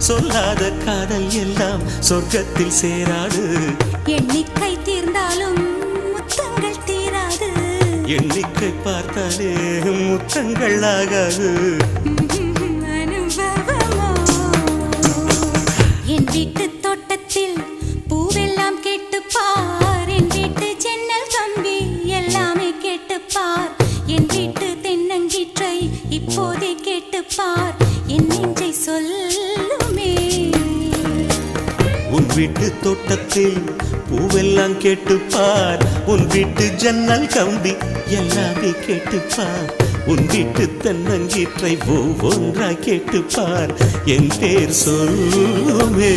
சொல்லாத காதல் எல்லாம் சொர்க்கத்தில் சேராது. எண்ணிக்கை தீர்ந்தாலும் முத்தங்கள் தீராது. எண்ணிக்கை பார்த்தாலே முத்தங்கள் ஆகாது. அனுபவமோ என் வீட்டு தோட்டத்தில் பூவெல்லாம் கேட்டுப்பார். என் வீட்டு ஜன்னல் கம்பி எல்லாமே கேட்டுப்பார். என் வீட்டு தென்னங்கீற்றை இப்போதே கேட்டுப்பார். என் நெஞ்சை சொல்லுமே. உன் வீட்டு தோட்டத்தில் பூவெல்லாம் கேட்டுப்பார். உன் வீட்டு ஜன்னல் கம்பி எல்லாமே கேட்டுப்பார். உன் வீட்டு தென்னங்கீற்றை ஒவ்வொன்றா கேட்டுப்பார். என் பேர் சொல்லுமே.